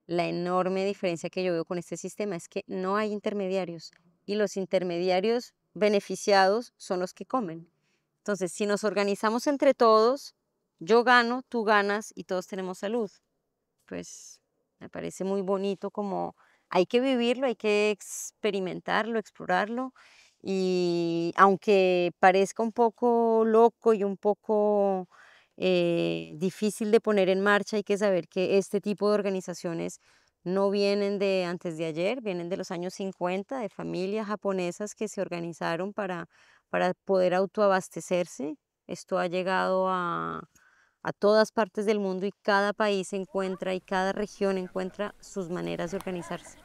la enorme diferencia que yo veo con este sistema es que no hay intermediarios y los intermediarios beneficiados son los que comen. Entonces, si nos organizamos entre todos, yo gano, tú ganas y todos tenemos salud. Pues me parece muy bonito como hay que vivirlo, hay que experimentarlo, explorarlo y aunque parezca un poco loco y un poco difícil de poner en marcha, hay que saber que este tipo de organizaciones no vienen de antes de ayer, vienen de los años 50 de familias japonesas que se organizaron para poder autoabastecerse. Esto ha llegado a todas partes del mundo y cada país encuentra y cada región encuentra sus maneras de organizarse.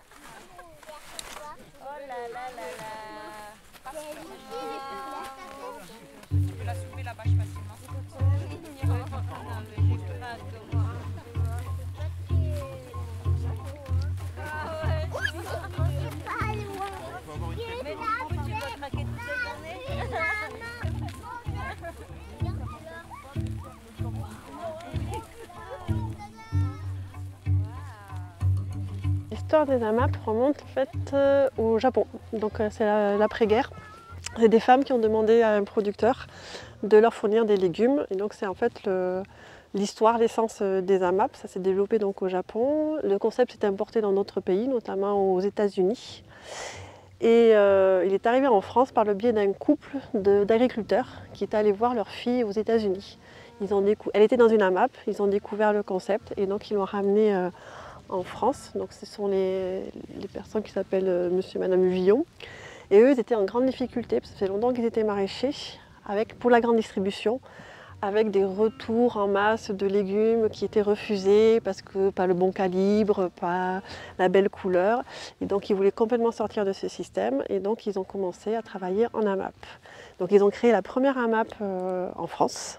L'histoire des AMAP remonte en fait au Japon, donc c'est l'après-guerre. C'est des femmes qui ont demandé à un producteur de leur fournir des légumes et donc c'est en fait l'histoire, l'essence des AMAP. Ça s'est développé donc au Japon. Le concept s'est importé dans d'autres pays, notamment aux États-Unis. Et il est arrivé en France par le biais d'un couple d'agriculteurs qui étaient allés voir leur fille aux États-Unis. Elle était dans une AMAP, ils ont découvert le concept et donc ils l'ont ramené en France. Donc ce sont les personnes qui s'appellent Monsieur et Madame Villon. Et eux, ils étaient en grande difficulté, parce que ça fait longtemps qu'ils étaient maraîchers, pour la grande distribution, avec des retours en masse de légumes qui étaient refusés parce que pas le bon calibre, pas la belle couleur. Et donc ils voulaient complètement sortir de ce système et donc ils ont commencé à travailler en AMAP. Donc ils ont créé la première AMAP en France.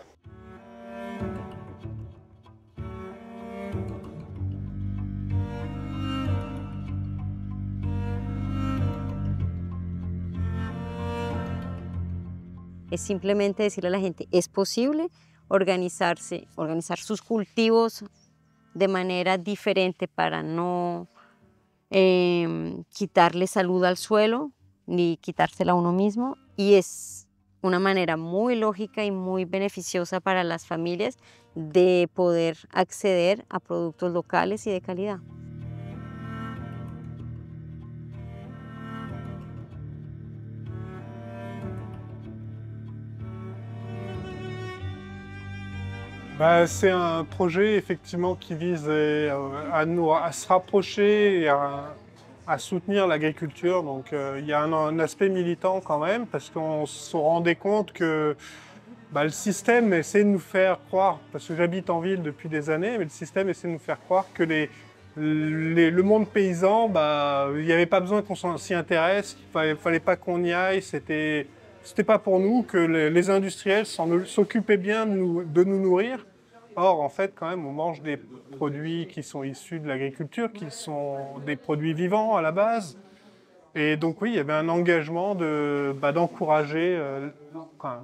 Es simplemente decirle a la gente, es posible organizarse, organizar sus cultivos de manera diferente para no quitarle salud al suelo ni quitársela a uno mismo. Y es una manera muy lógica y muy beneficiosa para las familias de poder acceder a productos locales y de calidad. Bah, c'est un projet effectivement qui vise à se rapprocher et à soutenir l'agriculture. Donc il y a un aspect militant quand même parce qu'on se rendait compte que bah, le système essaie de nous faire croire, parce que j'habite en ville depuis des années, mais le système essaie de nous faire croire que le monde paysan, bah, il n'y avait pas besoin qu'on s'y intéresse, il fallait pas qu'on y aille, c'était pas pour nous, que les industriels s'occupaient bien de nous nourrir. Or, en fait, quand même, on mange des produits qui sont issus de l'agriculture, qui sont des produits vivants à la base. Et donc oui, il y avait un engagement d'encourager,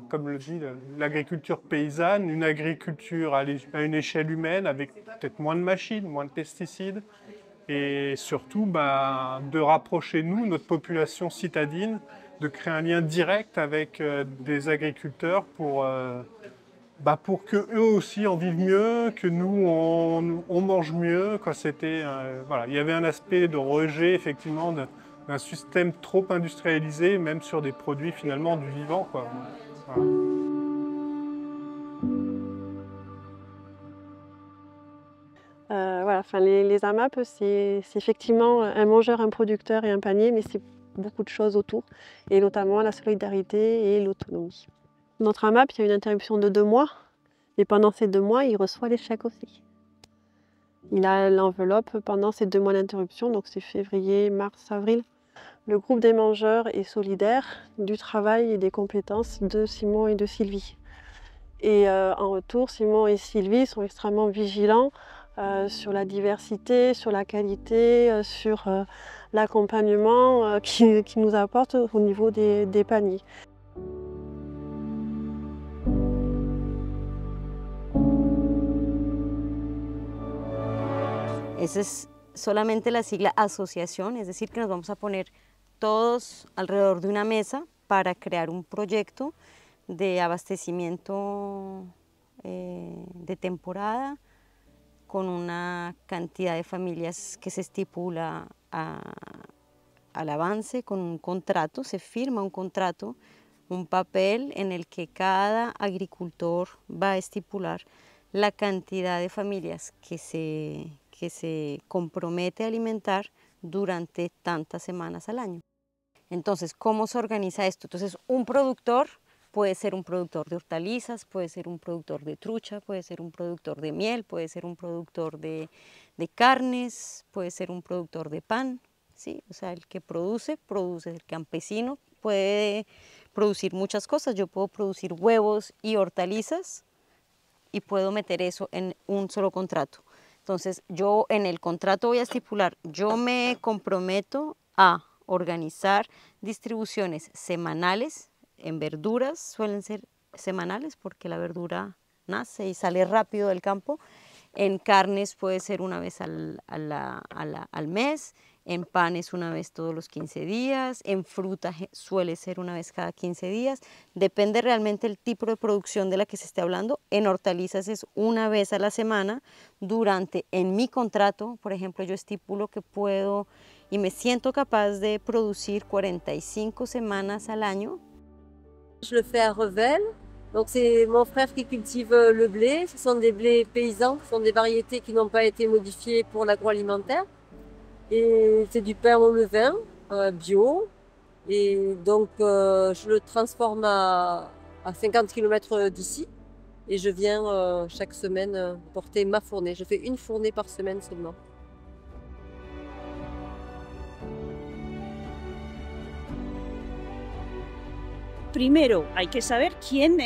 comme le dit, l'agriculture paysanne, une agriculture à une échelle humaine, avec peut-être moins de machines, moins de pesticides, et surtout de rapprocher nous, notre population citadine, de créer un lien direct avec des agriculteurs pour que eux aussi en vivent mieux, que nous on mange mieux. Voilà, il y avait un aspect de rejet effectivement d'un système trop industrialisé, même sur des produits finalement du vivant, quoi. Voilà. Voilà, enfin, les AMAP, c'est effectivement un mangeur, un producteur et un panier, mais c'est beaucoup de choses autour, et notamment la solidarité et l'autonomie. Notre AMAP, il y a une interruption de 2 mois, et pendant ces 2 mois, il reçoit les chèques aussi. Il a l'enveloppe pendant ces 2 mois d'interruption, donc c'est février, mars, avril. Le groupe des mangeurs est solidaire du travail et des compétences de Simon et de Sylvie. Et en retour, Simon et Sylvie sont extrêmement vigilants sur la diversité, sur la qualité, sur l'accompagnement qu'ils nous apportent au niveau des paniers. solamente la sigla asociación, es decir, que nos vamos a poner todos alrededor de una mesa para crear un proyecto de abastecimiento de temporada con una cantidad de familias que se estipula al avance, con un contrato, se firma un contrato, un papel en el que cada agricultor va a estipular la cantidad de familias que se compromete a alimentar durante tantas semanas al año. Entonces, ¿cómo se organiza esto? Entonces, un productor puede ser un productor de hortalizas, puede ser un productor de trucha, puede ser un productor de miel, puede ser un productor de carnes, puede ser un productor de pan, ¿sí? O sea, el que produce, el campesino puede producir muchas cosas. Yo puedo producir huevos y hortalizas y puedo meter eso en un solo contrato. Entonces, yo en el contrato voy a estipular, yo me comprometo a organizar distribuciones semanales. En verduras suelen ser semanales porque la verdura nace y sale rápido del campo. En carnes puede ser una vez al mes, en panes una vez todos los 15 días, en fruta suele ser una vez cada 15 días, depende realmente el tipo de producción de la que se esté hablando. En hortalizas es una vez a la semana. En mi contrato, por ejemplo, yo estipulo que puedo y me siento capaz de producir 45 semanas al año. Je le fais à Revel, donc c'est mon frère qui cultive le blé. Ce sont des blés paysans, ce sont des variétés qui n'ont pas été modifiées pour l'agroalimentaire. Et c'est du pain au levain bio. Et donc je le transforme à 50 km d'ici. Et je viens chaque semaine porter ma fournée. Je fais une fournée par semaine seulement. Primero hay que saber quién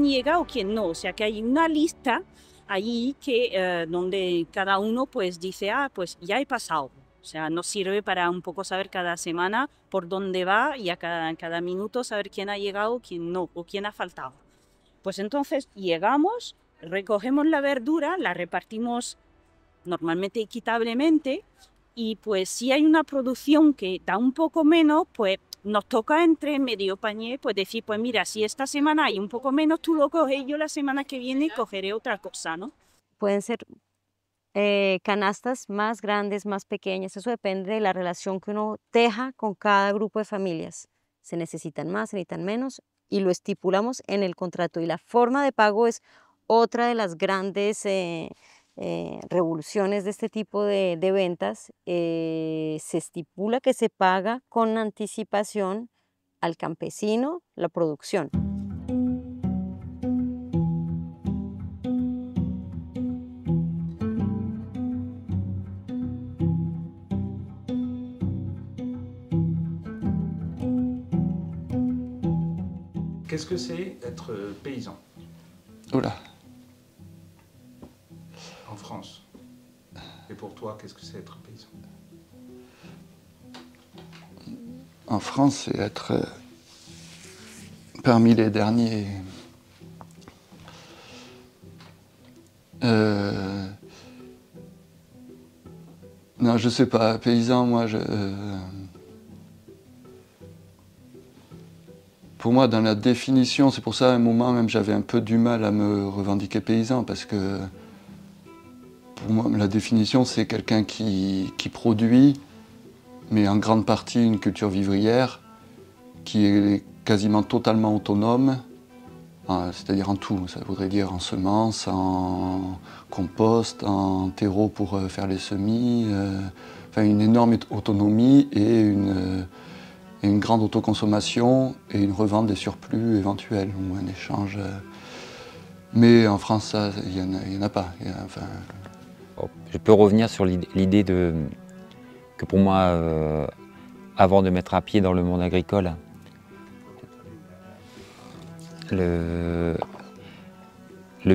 llega o quién no, o sea que hay una lista allí que donde cada uno pues dice, pues ya he pasado, o sea, nos sirve para un poco saber cada semana por dónde va y a cada minuto saber quién ha llegado, quién no, o quién ha faltado. Pues entonces llegamos, recogemos la verdura, la repartimos normalmente equitablemente y pues si hay una producción que da un poco menos, pues nos toca entre medio pañé, pues decir, pues mira, si esta semana hay un poco menos, tú lo coges, yo la semana que viene cogeré otra cosa, ¿no? Pueden ser canastas más grandes, más pequeñas, eso depende de la relación que uno teja con cada grupo de familias. Se necesitan más, se necesitan menos y lo estipulamos en el contrato. Y la forma de pago es otra de las grandes revoluciones de este tipo de ventas. Se estipula que se paga con anticipación al campesino la producción. Qu'est-ce que c'est être paysan Oula. en France? Et pour toi, qu'est-ce que c'est être paysan? En France, c'est être parmi les derniers. Non, je sais pas. Paysan, moi, pour moi, dans la définition, c'est pour ça à un moment même j'avais un peu du mal à me revendiquer paysan parce que pour moi, la définition, c'est quelqu'un qui produit, mais en grande partie une culture vivrière, qui est quasiment totalement autonome, c'est-à-dire en tout, ça voudrait dire en semences, en compost, en terreau pour faire les semis, enfin une énorme autonomie et une grande autoconsommation et une revente des surplus éventuels ou un échange. Mais en France, il n'y en a pas. Je peux revenir sur l'idée que pour moi, avant de mettre un pied dans le monde agricole, le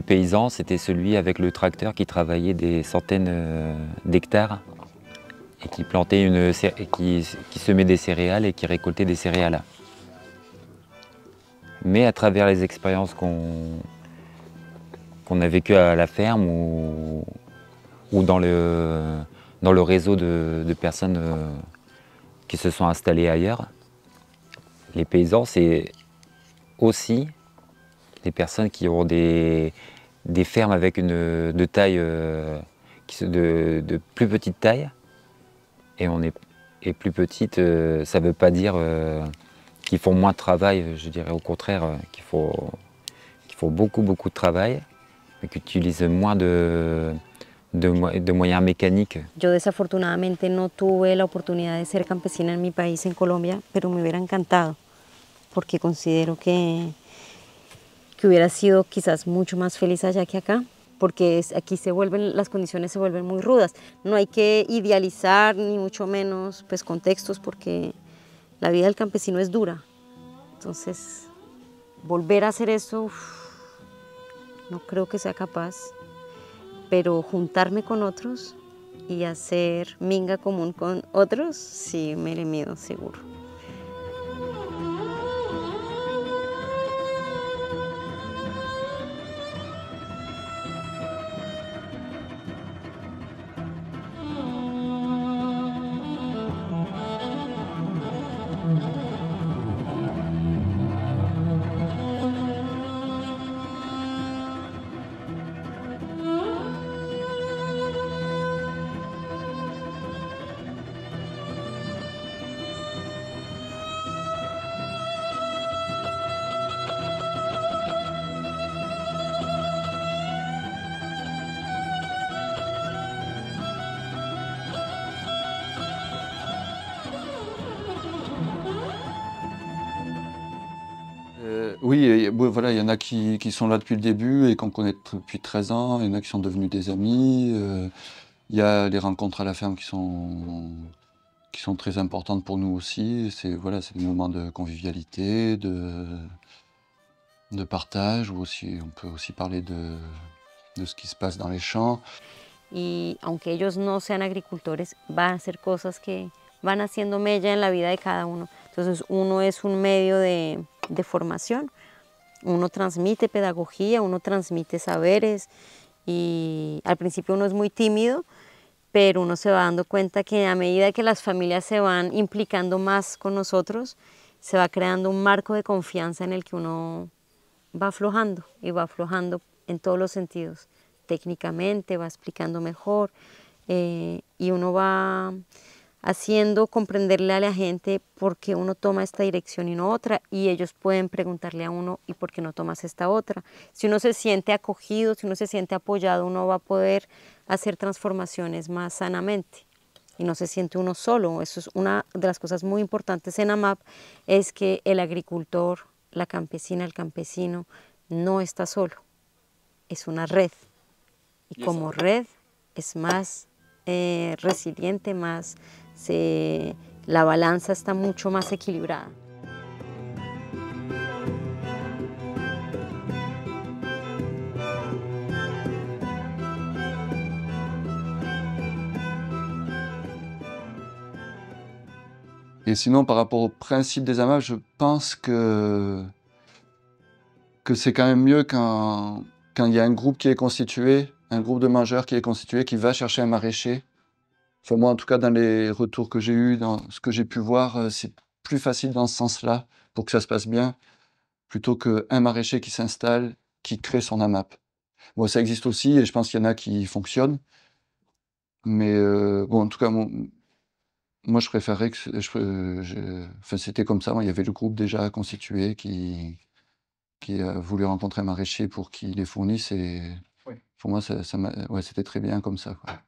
paysan, c'était celui avec le tracteur qui travaillait des centaines d'hectares et qui plantait qui semait des céréales et qui récoltait des céréales. Mais à travers les expériences qu'on a vécues à la ferme ou dans dans le réseau de personnes qui se sont installées ailleurs. Les paysans, c'est aussi des personnes qui ont des fermes avec de taille, de plus petite taille. Et plus petite, ça ne veut pas dire qu'ils font moins de travail, je dirais au contraire qu'il faut beaucoup de travail, mais qu'ils utilisent moins de moyens mécaniques. Yo desafortunadamente no tuve la oportunidad de ser campesina en mi país, en Colombia, pero me hubiera encantado, porque considero que hubiera sido quizás mucho más feliz allá que acá, porque aquí las condiciones se vuelven muy rudas. No hay que idealizar ni mucho menos pues, contextos, porque la vida del campesino es dura. Entonces, volver a hacer eso, no creo que sea capaz, pero juntarme con otros y hacer minga común con otros, sí me le mido seguro. Oui, voilà, il y en a qui sont là depuis le début et qu'on connaît depuis 13 ans, il y en a qui sont devenus des amis. Il y a les rencontres à la ferme qui sont très importantes pour nous aussi. Voilà, c'est des moments de convivialité, de partage, ou aussi, on peut aussi parler de ce qui se passe dans les champs. Y aunque ellos no sean agricultores, van a hacer cosas que van haciendo mella en la vida de cada uno. Entonces uno es un medio de formación, uno transmite pedagogía, uno transmite saberes y al principio uno es muy tímido, pero uno se va dando cuenta que a medida que las familias se van implicando más con nosotros, se va creando un marco de confianza en el que uno va aflojando y va aflojando en todos los sentidos. Técnicamente va explicando mejor y uno va haciendo comprenderle a la gente por qué uno toma esta dirección y no otra, y ellos pueden preguntarle a uno ¿y por qué no tomas esta otra? Si uno se siente acogido, si uno se siente apoyado, uno va a poder hacer transformaciones más sanamente y no se siente uno solo. Eso es una de las cosas muy importantes en AMAP, es que el agricultor, la campesina, el campesino no está solo, es una red, y como red es más resiliente, la balanza está mucho más equilibrada. Et sinon, par rapport au principe des AMAP, je pense que c'est quand même mieux quand il y a un groupe qui est constitué, un groupe de mangeurs qui est constitué, qui va chercher un maraîcher. Enfin, moi, en tout cas, dans les retours que j'ai eus, dans ce que j'ai pu voir, c'est plus facile dans ce sens-là, pour que ça se passe bien, plutôt qu'un maraîcher qui s'installe, qui crée son AMAP. Bon, ça existe aussi, et je pense qu'il y en a qui fonctionnent. Mais bon, en tout cas, moi, je préférerais que... Enfin, c'était comme ça, il y avait le groupe déjà constitué qui a voulu rencontrer un maraîcher pour qu'il les fournisse, et pour moi, ouais, c'était très bien comme ça, quoi.